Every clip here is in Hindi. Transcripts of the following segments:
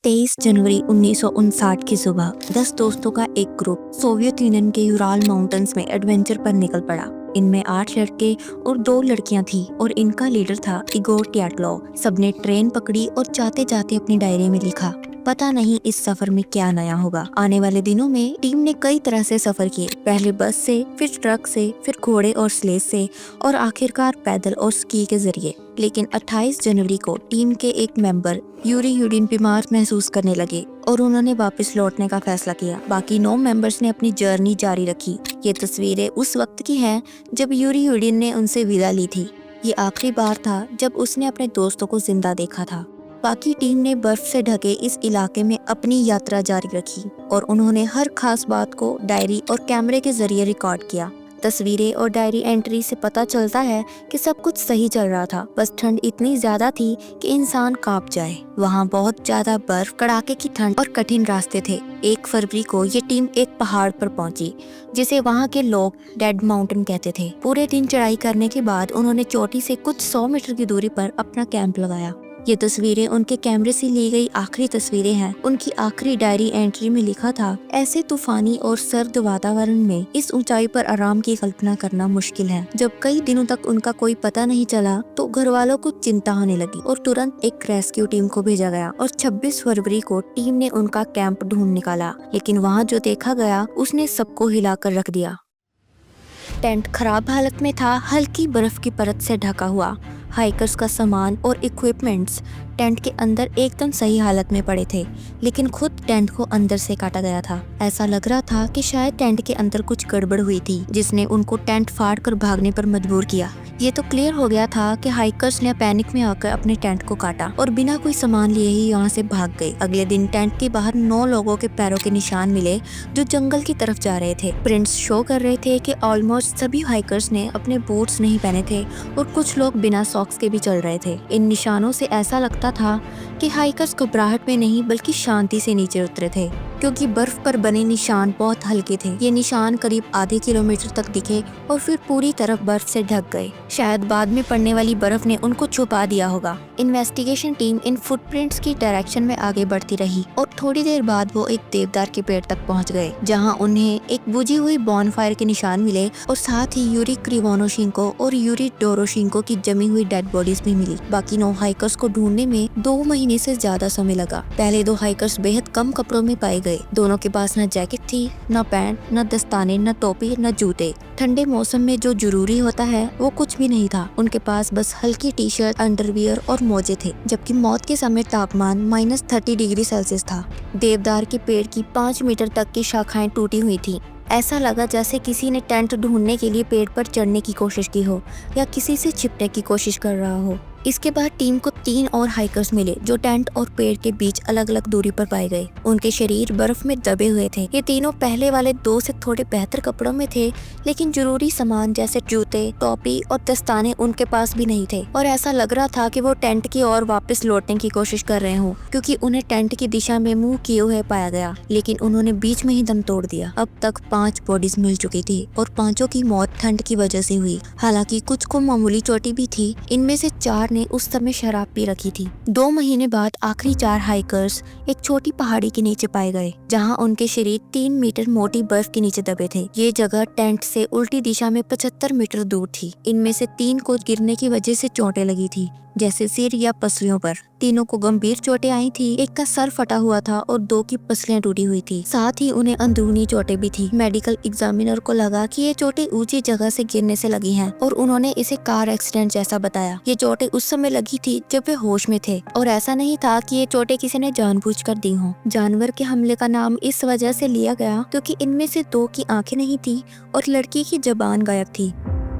23 जनवरी 1959 की सुबह 10 दोस्तों का एक ग्रुप सोवियत यूनियन के यूराल माउंटेन्स में एडवेंचर पर निकल पड़ा। इनमें 8 लड़के और 2 लड़कियां थी और इनका लीडर था इगोर ट्याटलोव। सबने ट्रेन पकड़ी और जाते जाते अपनी डायरी में लिखा, पता नहीं इस सफर में क्या नया होगा। आने वाले दिनों में टीम ने कई तरह से सफर किए, पहले बस से, फिर ट्रक से, फिर घोड़े और स्लेज से और आखिरकार पैदल और स्की के जरिए। लेकिन 28 जनवरी को टीम के एक मेंबर यूरी यूडिन बीमार महसूस करने लगे और उन्होंने वापस लौटने का फैसला किया। बाकी 9 मेंबर्स ने अपनी जर्नी जारी रखी। ये तस्वीरें उस वक्त की हैं जब यूरी यूडिन ने उनसे विदा ली थी। ये आखिरी बार था जब उसने अपने दोस्तों को जिंदा देखा था। बाकी टीम ने बर्फ से ढके इस इलाके में अपनी यात्रा जारी रखी और उन्होंने हर खास बात को डायरी और कैमरे के जरिए रिकॉर्ड किया। तस्वीरें और डायरी एंट्री से पता चलता है कि सब कुछ सही चल रहा था, बस ठंड इतनी ज्यादा थी कि इंसान कांप जाए। वहाँ बहुत ज्यादा बर्फ, कड़ाके की ठंड और कठिन रास्ते थे। 1 फरवरी को ये टीम एक पहाड़ पर पहुंची जिसे वहाँ के लोग डेड माउंटेन कहते थे। पूरे दिन चढ़ाई करने के बाद उन्होंने चोटी से कुछ 100 मीटर की दूरी पर अपना कैंप लगाया। ये तस्वीरें उनके कैमरे से ली गई आखिरी तस्वीरें हैं। उनकी आखिरी डायरी एंट्री में लिखा था, ऐसे तूफानी और सर्द वातावरण में इस ऊंचाई पर आराम की कल्पना करना मुश्किल है। जब कई दिनों तक उनका कोई पता नहीं चला तो घर वालों को चिंता होने लगी और तुरंत एक रेस्क्यू टीम को भेजा गया और 26 फरवरी को टीम ने उनका कैंप ढूंढ निकाला। लेकिन वहाँ जो देखा गया उसने सबको हिलाकर रख दिया। टेंट खराब हालत में था, हल्की बर्फ की परत से ढका हुआ। हाइकर्स का सामान और इक्विपमेंट्स टेंट के अंदर एकदम सही हालत में पड़े थे, लेकिन खुद टेंट को अंदर से काटा गया था। ऐसा लग रहा था कि शायद टेंट के अंदर कुछ गड़बड़ हुई थी जिसने उनको टेंट फाड़ कर भागने पर मजबूर किया। ये तो क्लियर हो गया था कि हाइकर्स ने पैनिक में आकर अपने टेंट को काटा और बिना कोई सामान लिए ही यहाँ से भाग गए। अगले दिन टेंट के बाहर 9 लोगों के पैरों के निशान मिले जो जंगल की तरफ जा रहे थे। प्रिंट्स शो कर रहे थे कि ऑलमोस्ट सभी हाइकर्स ने अपने बूट्स नहीं पहने थे और कुछ लोग बिना सॉक्स के भी चल रहे थे। इन निशानों से ऐसा लगता था कि हाइकर्स घबराहट में नहीं बल्कि शांति से नीचे उतरे थे, क्योंकि बर्फ पर बने निशान बहुत हल्के थे। ये निशान करीब आधे किलोमीटर तक दिखे और फिर पूरी तरफ बर्फ से ढक गए। शायद बाद में पड़ने वाली बर्फ ने उनको छुपा दिया होगा। इन्वेस्टिगेशन टीम इन फुटप्रिंट्स की डायरेक्शन में आगे बढ़ती रही और थोड़ी देर बाद वो एक देवदार के पेड़ तक पहुंच गए, जहां उन्हें एक बुझी हुई बॉनफायर के निशान मिले और साथ ही यूरी क्रिवोनोशिंको और यूरी डोरोशिंको की जमी हुई डेड बॉडीज भी मिली। बाकी 9 हाइकर्स को ढूंढने में 2 महीने से ज्यादा समय लगा। पहले 2 हाइकर्स बेहद कम कपड़ों में पाए गए। दोनों के पास न जैकेट थी, न पैंट, न दस्ताने, न टोपी, न जूते। ठंडे मौसम में जो जरूरी होता है वो कुछ भी नहीं था। उनके पास बस हल्की टी शर्ट, अंडरवियर और मोजे थे, जबकि मौत के समय तापमान -30 डिग्री सेल्सियस था। देवदार के पेड़ की 5 मीटर तक की शाखाएं टूटी हुई थी। ऐसा लगा जैसे किसी ने टेंट ढूंढने के लिए पेड़ पर चढ़ने की कोशिश की हो या किसी से छिपने की कोशिश कर रहा हो। इसके बाद टीम को 3 और हाइकर्स मिले जो टेंट और पेड़ के बीच अलग अलग दूरी पर पाए गए। उनके शरीर बर्फ में दबे हुए थे। ये तीनों पहले वाले 2 से थोड़े बेहतर कपड़ों में थे, लेकिन जरूरी सामान जैसे जूते, टोपी और दस्ताने उनके पास भी नहीं थे और ऐसा लग रहा था कि वो टेंट की ओर वापस लौटने की कोशिश कर रहे हों, क्योंकि उन्हें टेंट की दिशा में मुंह किए हुए पाया गया। लेकिन उन्होंने बीच में ही दम तोड़ दिया। अब तक 5 बॉडीज मिल चुकी थी और 5 की मौत ठंड की वजह से हुई। हालांकि कुछ को मामूली चोटी भी थी। इनमें से 4 ने उस समय शराब पी रखी थी। 2 महीने बाद आखिरी 4 हाइकर्स एक छोटी पहाड़ी के नीचे पाए गए, जहां उनके शरीर 3 मीटर मोटी बर्फ के नीचे दबे थे। ये जगह टेंट से उल्टी दिशा में 75 मीटर दूर थी। इनमें से 3 को गिरने की वजह से चोटें लगी थी, जैसे सिर या पसलियों पर। तीनों को गंभीर चोटें आई थी। एक का सर फटा हुआ था और 2 की पसलियां टूटी हुई थी। साथ ही उन्हें अंदरूनी चोटें भी थी। मेडिकल एग्जामिनर को लगा कि ये चोटें ऊंची जगह से गिरने से लगी हैं और उन्होंने इसे कार एक्सीडेंट जैसा बताया। ये चोटें उस समय लगी थी जब वे होश में थे और ऐसा नहीं था कि ये चोटें किसी ने जानबूझकर दी हों। जानवर के हमले का नाम इस वजह से लिया गया क्योंकि इनमें से 2 की आंखें नहीं थी और लड़की की जुबान गायब थी।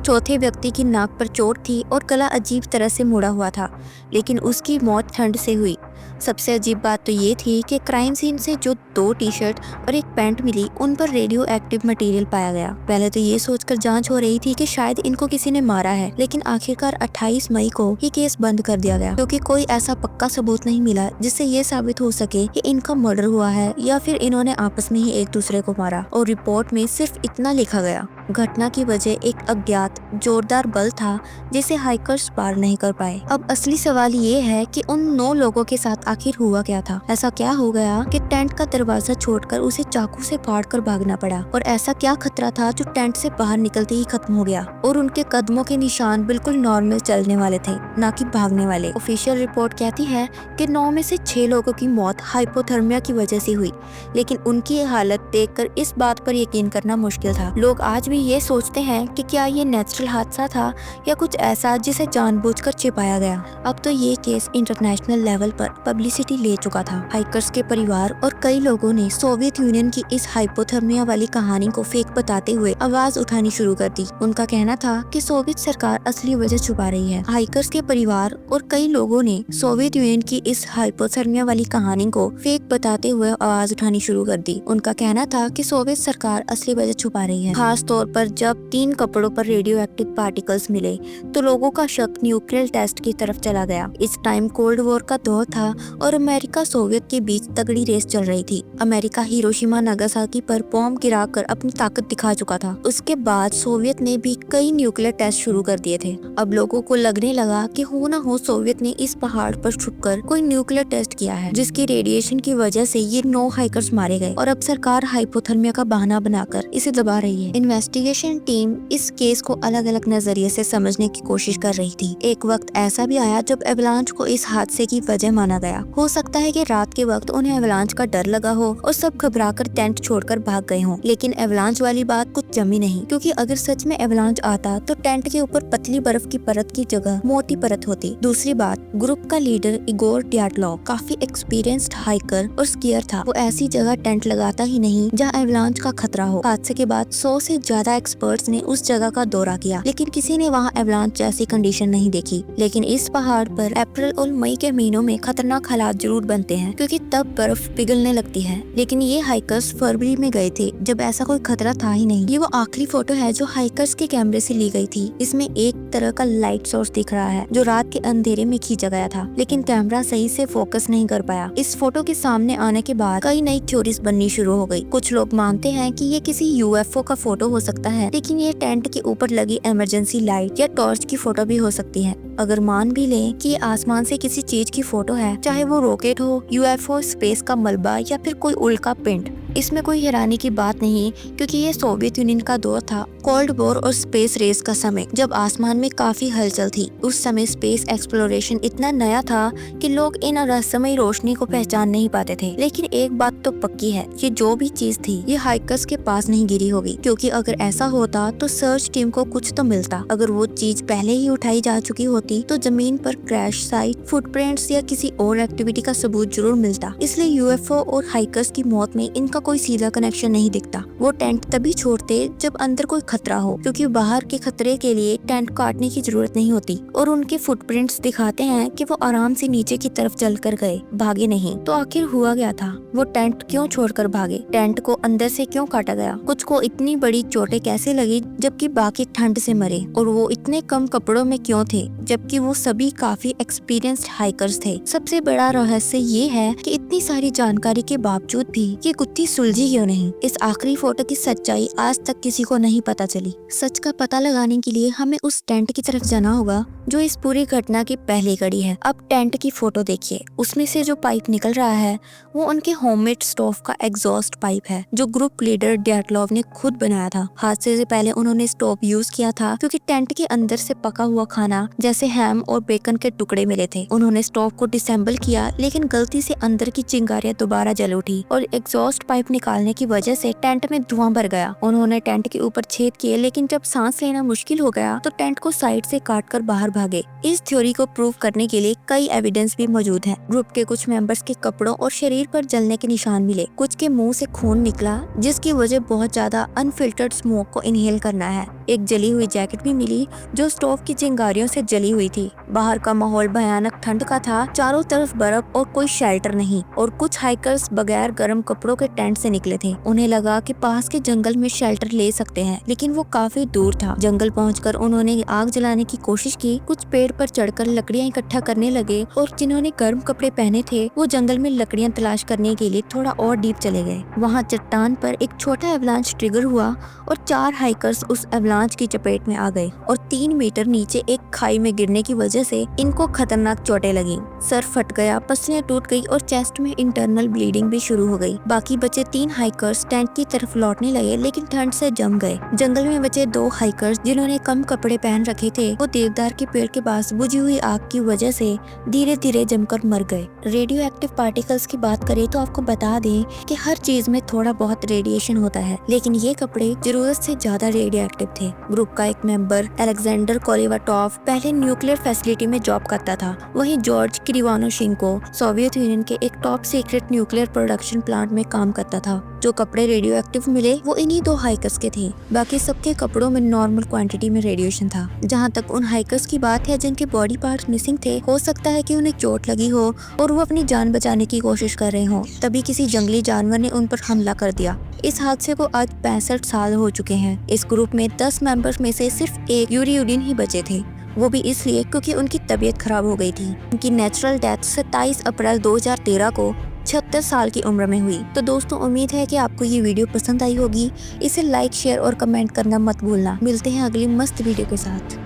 चौथे व्यक्ति की नाक पर चोट थी और गला अजीब तरह से मुड़ा हुआ था, लेकिन उसकी मौत ठंड से हुई। सबसे अजीब बात तो ये थी कि क्राइम सीन से जो 2 टी-शर्ट और एक पैंट मिली, उन पर रेडियो एक्टिव मटेरियल पाया गया। पहले तो ये सोचकर जांच हो रही थी कि शायद इनको किसी ने मारा है, लेकिन आखिरकार 28 मई को ये केस बंद कर दिया गया क्योंकि कोई ऐसा पक्का सबूत नहीं मिला जिससे ये साबित हो सके कि इनका मर्डर हुआ है या फिर इन्होंने आपस में ही एक दूसरे को मारा। और रिपोर्ट में सिर्फ इतना लिखा गया, घटना की वजह एक अज्ञात जोरदार बल था जिसे हाइकर्स पार नहीं कर पाए। अब असली सवाल ये है कि उन 9 लोगों के साथ आखिर हुआ क्या था। ऐसा क्या हो गया कि टेंट का दरवाजा छोड़कर उसे चाकू से फाड़कर भागना पड़ा, और ऐसा क्या खतरा था जो टेंट से बाहर निकलते ही खत्म हो गया। और उनके कदमों के निशान बिल्कुल नॉर्मल चलने वाले थे, ना कि भागने वाले। ऑफिशियल रिपोर्ट कहती है कि 9 में से 6 लोगों की मौत हाइपोथर्मिया की वजह से हुई, लेकिन उनकी हालत देखकर इस बात पर यकीन करना मुश्किल था। लोग आज भी ये सोचते हैं कि क्या ये नेचुरल हादसा था या कुछ ऐसा जिसे जानबूझकर छिपाया गया। अब तो ये केस इंटरनेशनल लेवल पर पब्लिसिटी ले चुका था। हाइकर्स के परिवार और कई लोगों ने सोवियत यूनियन की इस हाइपोथर्मिया वाली कहानी को फेक बताते हुए आवाज उठानी शुरू कर दी। उनका कहना था कि सोवियत सरकार असली वजह छुपा रही है। हाइकर्स के परिवार और कई लोगों ने सोवियत यूनियन की इस हाइपोथर्मिया वाली कहानी को फेक बताते हुए आवाज उठानी शुरू कर दी। उनका कहना था कि सोवियत सरकार असली वजह छुपा रही है। खास तौर पर जब 3 कपड़ों पर रेडियो एक्टिव पार्टिकल्स मिले तो लोगों का शक न्यूक्लियर टेस्ट की तरफ चला गया। इस टाइम कोल्ड वॉर का दौर था और अमेरिका सोवियत के बीच तगड़ी रेस चल रही थी। अमेरिका हिरोशिमा नागासाकी पर बॉम्ब गिराकर अपनी ताकत दिखा चुका था। उसके बाद सोवियत ने भी कई न्यूक्लियर टेस्ट शुरू कर दिए थे। अब लोगों को लगने लगा कि हो न हो सोवियत ने इस पहाड़ पर छुपकर कोई न्यूक्लियर टेस्ट किया है, जिसकी रेडिएशन की वजह से ये 9 हाइकर्स मारे गए, और अब सरकार हाइपोथर्मिया का बहाना बनाकर इसे दबा रही है। इन्वेस्टिगेशन टीम इस केस को अलग अलग नजरिए से समझने की कोशिश कर रही थी। एक वक्त ऐसा भी आया जब एवलांच को इस हादसे की वजह माना गया। हो सकता है कि रात के वक्त उन्हें एवलांच का डर लगा हो और सब घबराकर टेंट छोड़कर भाग गए हों। लेकिन एवलांच वाली बात कुछ जमी नहीं, क्योंकि अगर सच में एवलांच आता तो टेंट के ऊपर पतली बर्फ की परत की जगह मोटी परत होती। दूसरी बात, ग्रुप का लीडर इगोर ड्याटलोव काफी एक्सपीरियंस्ड हाइकर और स्कीयर था। वो ऐसी जगह टेंट लगाता ही नहीं जहाँ एवलांच का खतरा हो। हादसे के बाद 100 से ज्यादा एक्सपर्ट्स ने उस जगह का दौरा किया, लेकिन किसी ने वहाँ एवलांच जैसी कंडीशन नहीं देखी। लेकिन इस पहाड़ पर अप्रैल और मई के महीनों में खतरनाक हालात जरूर बनते हैं, क्योंकि तब बर्फ पिघलने लगती है। लेकिन ये हाइकर्स फरवरी में गए थे जब ऐसा कोई खतरा था ही नहीं। ये वो आखिरी फोटो है जो हाइकर्स के कैमरे से ली गई थी। इसमें एक तरह का लाइट सोर्स दिख रहा है जो रात के अंधेरे में खींचा गया था, लेकिन कैमरा सही से फोकस नहीं कर पाया। इस फोटो के सामने आने के बाद कई नई थ्योरीज बननी शुरू हो गई। कुछ लोग मानते हैं कि ये किसी यूएफओ का फोटो हो सकता है, लेकिन ये टेंट के ऊपर लगी इमरजेंसी लाइट या टॉर्च की फोटो भी हो सकती है। अगर मान भी लें कि ये आसमान से किसी चीज की फोटो है, चाहे वो रॉकेट हो, यूएफओ, स्पेस का मलबा या फिर कोई उल्का पिंड, इसमें कोई हैरानी की बात नहीं, क्योंकि ये सोवियत यूनियन का दौर था, कोल्ड वॉर और स्पेस रेस का समय, जब आसमान में काफी हलचल थी। उस समय स्पेस एक्सप्लोरेशन इतना नया था कि लोग इन रहस्यमयी रोशनी को पहचान नहीं पाते थे। लेकिन एक बात तो पक्की है कि जो भी चीज थी ये हाइकर्स के पास नहीं गिरी होगी, क्योंकि अगर ऐसा होता तो सर्च टीम को कुछ तो मिलता। अगर वो चीज पहले ही उठाई जा चुकी होती तो जमीन पर क्रैश साइट, फुटप्रिंट्स या किसी और एक्टिविटी का सबूत जरूर मिलता। इसलिए यूएफओ और हाइकर्स की मौत में इनका कोई सीधा कनेक्शन नहीं दिखता। वो टेंट तभी छोड़ते जब अंदर कोई खतरा हो, क्योंकि बाहर के खतरे के लिए टेंट काटने की जरूरत नहीं होती। और उनके फुटप्रिंट्स दिखाते हैं कि वो आराम से नीचे की तरफ चलकर गए, भागे नहीं। तो आखिर हुआ क्या था? वो टेंट क्यों छोड़कर भागे? टेंट को अंदर से क्यों काटा गया? कुछ को इतनी बड़ी चोटें कैसे लगी जबकि बाकी ठंड से मरे? और वो इतने कम कपड़ों में क्यों थे जबकि वो सभी काफी एक्सपीरियंस्ड हाइकर्स थे? सबसे बड़ा रहस्य ये है कि इतनी सारी जानकारी के बावजूद भी ये गुत्थी सुलझी क्यों नहीं? इस आखिरी फोटो की सच्चाई आज तक किसी को नहीं पता चली। सच का पता लगाने के लिए हमें उस टेंट की तरफ जाना होगा जो इस पूरी घटना की पहली कड़ी है। अब टेंट की फोटो देखिए, उसमें से जो पाइप निकल रहा है वो उनके होममेड स्टोव का एग्जॉस्ट पाइप है, जो ग्रुप लीडर ड्याटलोव ने खुद बनाया था। हादसे से पहले उन्होंने स्टोव यूज किया था, क्योंकि टेंट के अंदर से पका हुआ खाना जैसे हैम और बेकन के टुकड़े मिले थे। उन्होंने स्टोव को डिसेंबल किया, लेकिन गलती से अंदर की चिंगारियां दोबारा जल उठी और एग्जॉस्ट पाइप निकालने की वजह से टेंट में धुआं भर गया। उन्होंने टेंट के ऊपर छेद किए, लेकिन जब सांस लेना मुश्किल हो गया तो टेंट को साइड से काटकर बाहर भागे। इस थ्योरी को प्रूव करने के लिए कई एविडेंस भी मौजूद हैं। ग्रुप के कुछ मेंबर्स के कपड़ों और शरीर पर जलने के निशान मिले। कुछ के मुंह से खून निकला, जिसकी वजह बहुत ज्यादा अनफिल्टर्ड स्मोक को इनहेल करना है। एक जली हुई जैकेट भी मिली जो स्टोव की चिंगारियों से जली हुई थी। बाहर का माहौल भयानक ठंड का था, चारों तरफ बर्फ और कोई शेल्टर नहीं, और कुछ हाइकर्स बगैर गर्म कपड़ों के टेंट टेंट से निकले थे। उन्हें लगा कि पास के जंगल में शेल्टर ले सकते हैं, लेकिन वो काफी दूर था। जंगल पहुंचकर उन्होंने आग जलाने की कोशिश की। कुछ पेड़ पर चढ़कर लकड़ियां इकट्ठा करने लगे और जिन्होंने गर्म कपड़े पहने थे वो जंगल में लकड़ियां तलाश करने के लिए थोड़ा और डीप चले गए। वहाँ चट्टान पर एक छोटा एवलांच ट्रिगर हुआ और 4 हाइकर्स उस एवलांच की चपेट में आ गए और 3 मीटर नीचे एक खाई में गिरने की वजह से इनको खतरनाक चोटें लगी। सर फट गया, पसलियां टूट गई और चेस्ट में इंटरनल ब्लीडिंग भी शुरू हो गई। बाकी बचे 3 हाइकर्स टेंट की तरफ लौटने लगे, लेकिन ठंड से जम गए। जंगल में बचे 2 हाइकर्स जिन्होंने कम कपड़े पहन रखे थे वो देवदार के पेड़ के पास बुझी हुई आग की वजह से धीरे धीरे जमकर मर गए। रेडियो एक्टिव पार्टिकल्स की बात करें तो आपको बता दें कि हर चीज में थोड़ा बहुत रेडिएशन होता है, लेकिन ये कपड़े जरूरत से ज्यादा रेडियो एक्टिव थे। ग्रुप का एक मेंबर अलेक्जेंडर कोलिवाटोव पहले न्यूक्लियर फैसिलिटी में जॉब करता था। वहीं जॉर्ज क्रिवानोशिंको सोवियत यूनियन के एक top secret nuclear production plant में काम करता था। जो कपड़े रेडियो एक्टिव मिले वो इन्हीं 2 हाइकर्स के थे। बाकी सबके कपड़ों में नॉर्मल क्वांटिटी में रेडिएशन था। जहाँ तक उन हाइकर्स की बात है जिनके बॉडी पार्ट्स मिसिंग थे, हो सकता है कि उन्हें चोट लगी हो और वो अपनी जान बचाने की कोशिश कर रहे हो, तभी किसी जंगली जानवर ने उन पर हमला कर दिया। इस हादसे को आज 65 साल हो चुके हैं। इस ग्रुप में 10 मेंबर्स में से सिर्फ एक यूरी उडिन ही बचे थे, वो भी इसलिए क्योंकि उनकी तबीयत खराब हो गई थी। उनकी नेचुरल डेथ 27 अप्रैल 2013 को 36 साल की उम्र में हुई। तो दोस्तों, उम्मीद है कि आपको ये वीडियो पसंद आई होगी। इसे लाइक, शेयर और कमेंट करना मत भूलना। मिलते हैं अगली मस्त वीडियो के साथ।